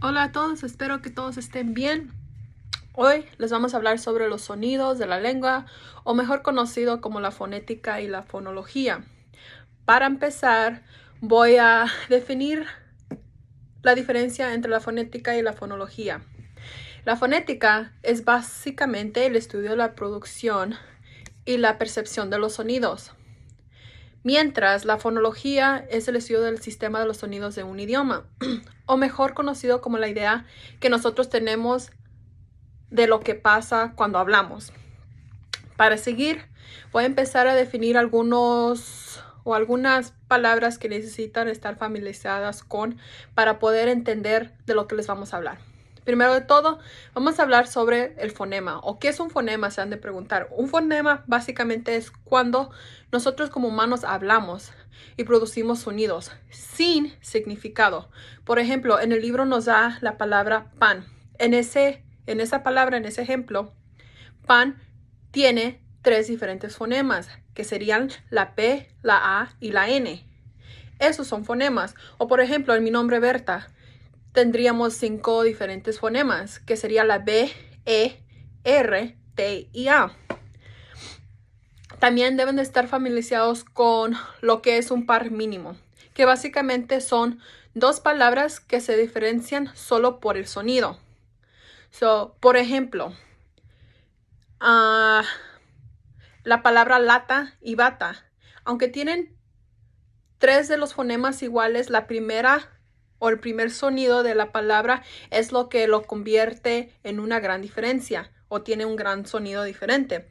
Hola a todos, espero que todos estén bien. Hoy les vamos a hablar sobre los sonidos de la lengua, o mejor conocido como la fonética y la fonología. Para empezar, voy a definir la diferencia entre la fonética y la fonología. La fonética es básicamente el estudio de la producción y la percepción de los sonidos, mientras la fonología es el estudio del sistema de los sonidos de un idioma, o mejor conocido como la idea que nosotros tenemos de lo que pasa cuando hablamos. Para seguir, voy a empezar a definir algunas palabras que necesitan estar familiarizadas con para poder entender de lo que les vamos a hablar. Primero de todo, vamos a hablar sobre el fonema. ¿O qué es un fonema? Se han de preguntar. Un fonema básicamente es cuando nosotros como humanos hablamos y producimos sonidos sin significado. Por ejemplo, en el libro nos da la palabra pan. En esa palabra, en ese ejemplo, pan tiene tres diferentes fonemas, que serían la P, la A y la N. Esos son fonemas. O por ejemplo, en mi nombre Berta, tendríamos 5 diferentes fonemas, que sería la B, E, R, T y A. También deben de estar familiarizados con lo que es un par mínimo, que básicamente son dos palabras que se diferencian solo por el sonido. Por ejemplo, la palabra lata y bata, aunque tienen 3 de los fonemas iguales, la primera o el primer sonido de la palabra es lo que lo convierte en una gran diferencia o tiene un gran sonido diferente.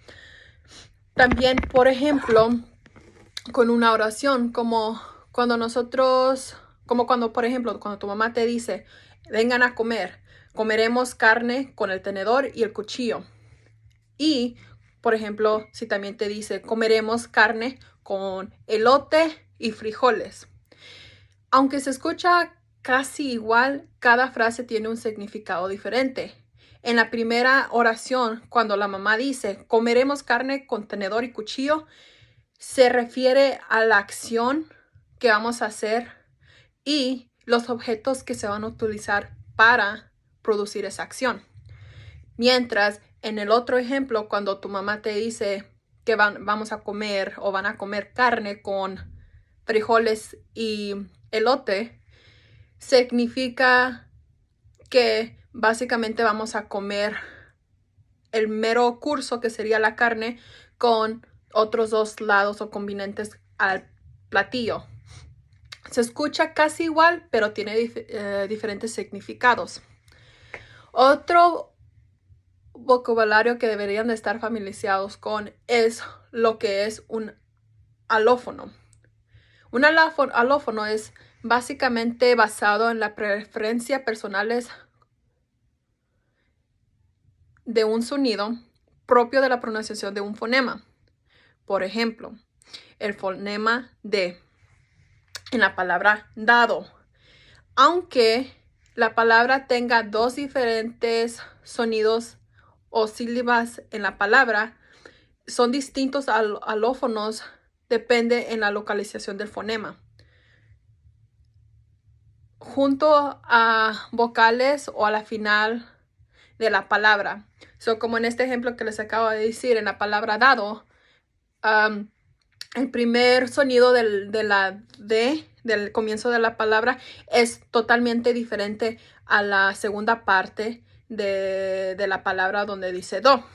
También, por ejemplo, con una oración, como cuando, por ejemplo, cuando tu mamá te dice, vengan a comer, comeremos carne con el tenedor y el cuchillo. Y, por ejemplo, si también te dice, comeremos carne con elote y frijoles. Aunque se escucha casi igual, cada frase tiene un significado diferente. En la primera oración, cuando la mamá dice, comeremos carne con tenedor y cuchillo, se refiere a la acción que vamos a hacer y los objetos que se van a utilizar para producir esa acción. Mientras en el otro ejemplo, cuando tu mamá te dice que vamos a comer o van a comer carne con frijoles y elote, significa que básicamente vamos a comer el mero curso, que sería la carne, con otros 2 lados o combinantes al platillo. Se escucha casi igual, pero tiene diferentes significados. Otro vocabulario que deberían de estar familiarizados con es lo que es un alófono. Un alófono es básicamente basado en la preferencia personales de un sonido propio de la pronunciación de un fonema. Por ejemplo, el fonema D en la palabra dado. Aunque la palabra tenga 2 diferentes sonidos o sílabas en la palabra, son distintos alófonos, depende en la localización del fonema. Junto a vocales o a la final de la palabra. Como en este ejemplo que les acabo de decir, en la palabra dado, el primer sonido de la D, del comienzo de la palabra, es totalmente diferente a la segunda parte de la palabra donde dice do.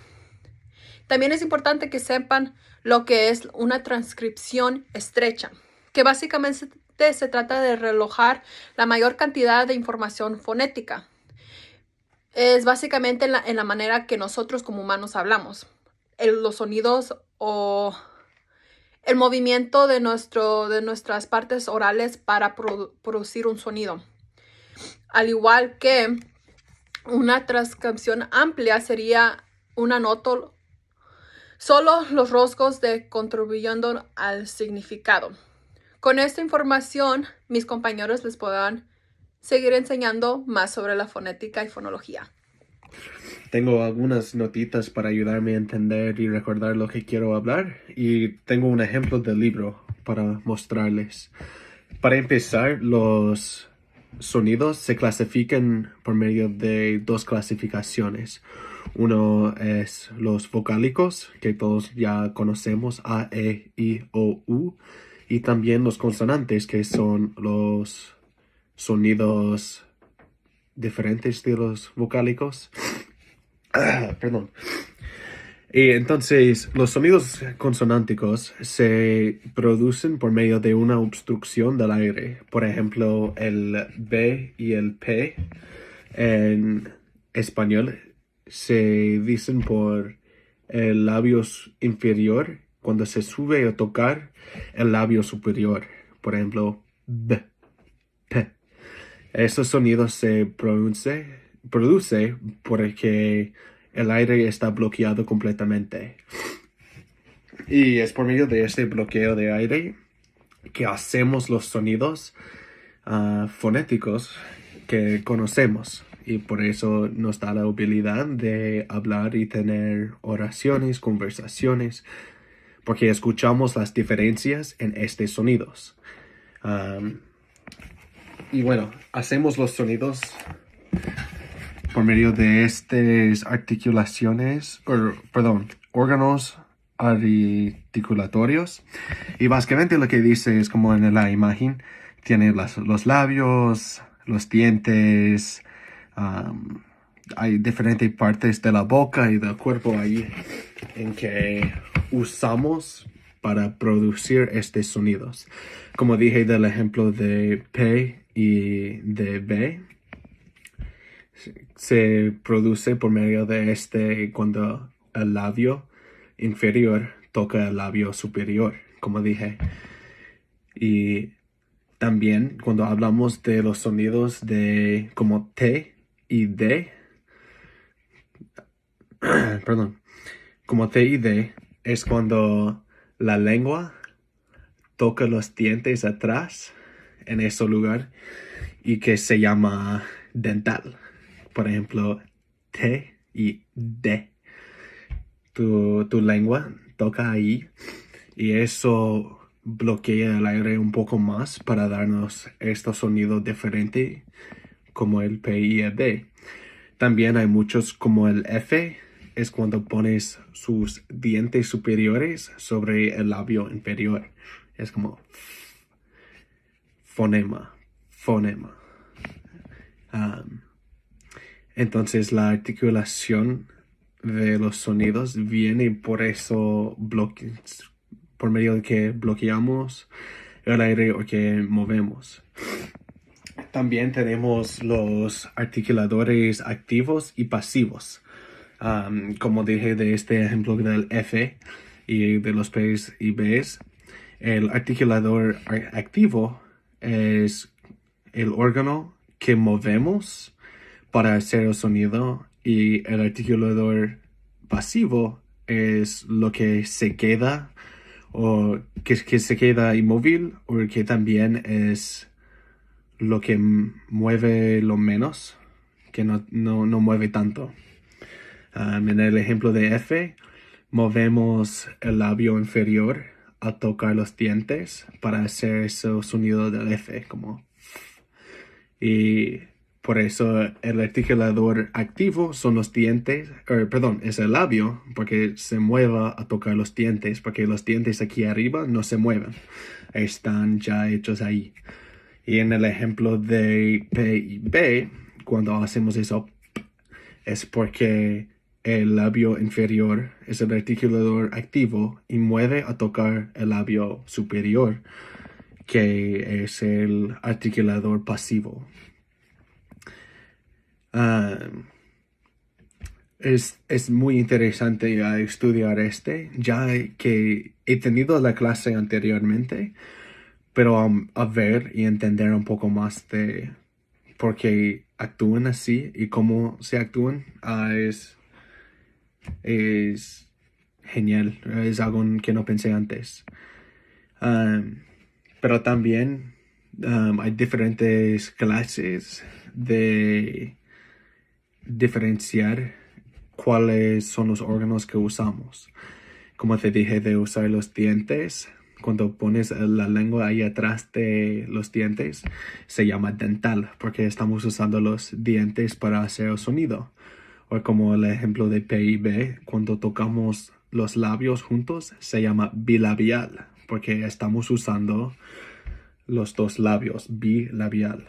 También es importante que sepan lo que es una transcripción estrecha, que básicamente se trata de relojar la mayor cantidad de información fonética. Es básicamente en la manera que nosotros como humanos hablamos. Los sonidos o el movimiento de nuestras partes orales para producir un sonido. Al igual que una transcripción amplia sería una nota, solo los rasgos contribuyendo al significado. Con esta información, mis compañeros les podrán seguir enseñando más sobre la fonética y fonología. Tengo algunas notitas para ayudarme a entender y recordar lo que quiero hablar, y tengo un ejemplo del libro para mostrarles. Para empezar, los sonidos se clasifican por medio de dos clasificaciones. Uno es los vocálicos, que todos ya conocemos, A, E, I, O, U. Y también los consonantes, que son los sonidos diferentes de los vocálicos. Perdón. Y entonces, los sonidos consonánticos se producen por medio de una obstrucción del aire. Por ejemplo, el B y el P en español se dicen por el labio inferior cuando se sube a tocar el labio superior. Por ejemplo, B, P. Esos sonidos se produce porque el aire está bloqueado completamente. Y es por medio de este bloqueo de aire que hacemos los sonidos fonéticos que conocemos. Y por eso nos da la habilidad de hablar y tener oraciones, conversaciones, porque escuchamos las diferencias en estos sonidos. Y bueno, hacemos los sonidos por medio de estas órganos articulatorios. Y básicamente lo que dice es como en la imagen, tiene los labios, los dientes, hay diferentes partes de la boca y del cuerpo ahí en que usamos para producir estos sonidos. Como dije del ejemplo de P y de B, se produce por medio de cuando el labio inferior toca el labio superior, como dije. Y también cuando hablamos de los sonidos de como T y D, perdón, como T y D es cuando la lengua toca los dientes atrás en ese lugar y que se llama dental. Por ejemplo, T y D. Tu lengua toca ahí y eso bloquea el aire un poco más para darnos estos sonidos diferentes como el P y el D. También hay muchos como el F, es cuando pones sus dientes superiores sobre el labio inferior. Es como fonema. Entonces la articulación de los sonidos viene por eso por medio de que bloqueamos el aire o que movemos. También tenemos los articuladores activos y pasivos. Como dije de este ejemplo del F y de los P's y B's, el articulador activo es el órgano que movemos para hacer el sonido y el articulador pasivo es lo que se queda o que se queda inmóvil o que también es lo que mueve lo menos, que no mueve tanto. En el ejemplo de F, movemos el labio inferior a tocar los dientes para hacer ese sonido del F, como. Y por eso el articulador activo son los dientes, es el labio, porque se mueva a tocar los dientes, porque los dientes aquí arriba no se mueven, están ya hechos ahí. Y en el ejemplo de P y B, cuando hacemos eso, es porque el labio inferior es el articulador activo y mueve a tocar el labio superior, que es el articulador pasivo. Es muy interesante estudiar ya que he tenido la clase anteriormente, pero a ver y entender un poco más de por qué actúan así y cómo se actúan, es genial, es algo que no pensé antes. Pero también hay diferentes clases de diferenciar cuáles son los órganos que usamos. Como te dije, de usar los dientes, cuando pones la lengua ahí atrás de los dientes, se llama dental, porque estamos usando los dientes para hacer el sonido. O como el ejemplo de P y B, cuando tocamos los labios juntos, se llama bilabial, porque estamos usando los dos labios, bilabial.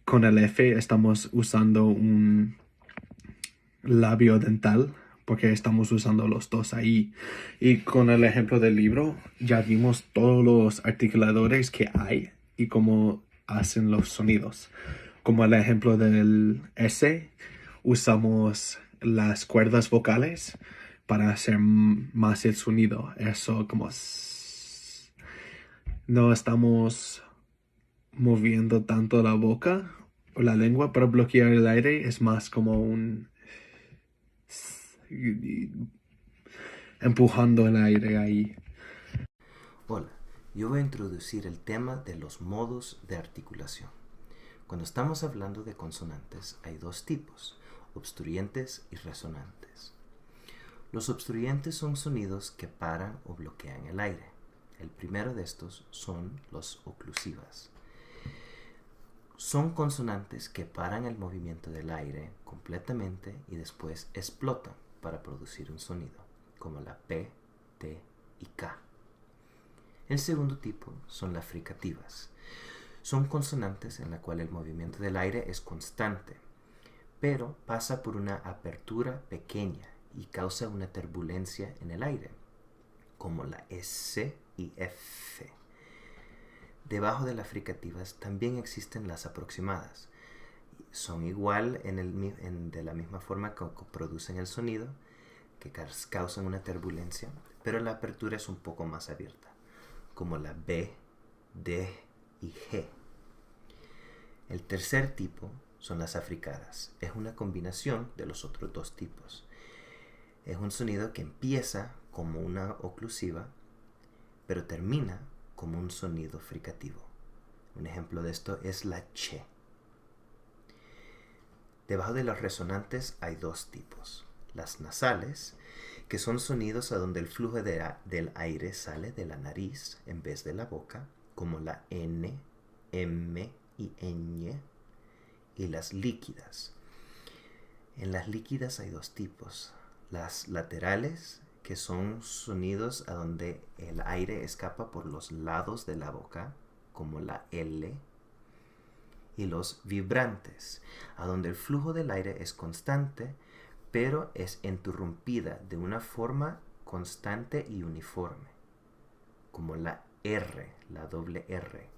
Con el F estamos usando un labio dental, porque estamos usando los dos ahí. Y con el ejemplo del libro, ya vimos todos los articuladores que hay y cómo hacen los sonidos. Como el ejemplo del S, usamos las cuerdas vocales para hacer más el sonido. Eso como no estamos moviendo tanto la boca o la lengua para bloquear el aire. Es más como un empujando el aire ahí. Hola, yo voy a introducir el tema de los modos de articulación. Cuando estamos hablando de consonantes hay dos tipos, obstruyentes y resonantes. Los obstruyentes son sonidos que paran o bloquean el aire. El primero de estos son los oclusivas. Son consonantes que paran el movimiento del aire completamente y después explotan para producir un sonido, como la P, T y K. El segundo tipo son las fricativas. Son consonantes en la cual el movimiento del aire es constante, pero pasa por una apertura pequeña y causa una turbulencia en el aire, como la S y F. Debajo de las fricativas también existen las aproximadas. Son igual de la misma forma que producen el sonido, que causan una turbulencia, pero la apertura es un poco más abierta, como la B, D y G. El tercer tipo son las africadas. Es una combinación de los otros dos tipos. Es un sonido que empieza como una oclusiva, pero termina como un sonido fricativo. Un ejemplo de esto es la ch. Debajo de los resonantes hay dos tipos. Las nasales, que son sonidos a donde el flujo del aire sale de la nariz en vez de la boca, como la N, M y ñ. Y las líquidas. En las líquidas hay dos tipos. Las laterales, que son sonidos a donde el aire escapa por los lados de la boca, como la L, y los vibrantes, a donde el flujo del aire es constante, pero es interrumpida de una forma constante y uniforme, como la R, la doble R.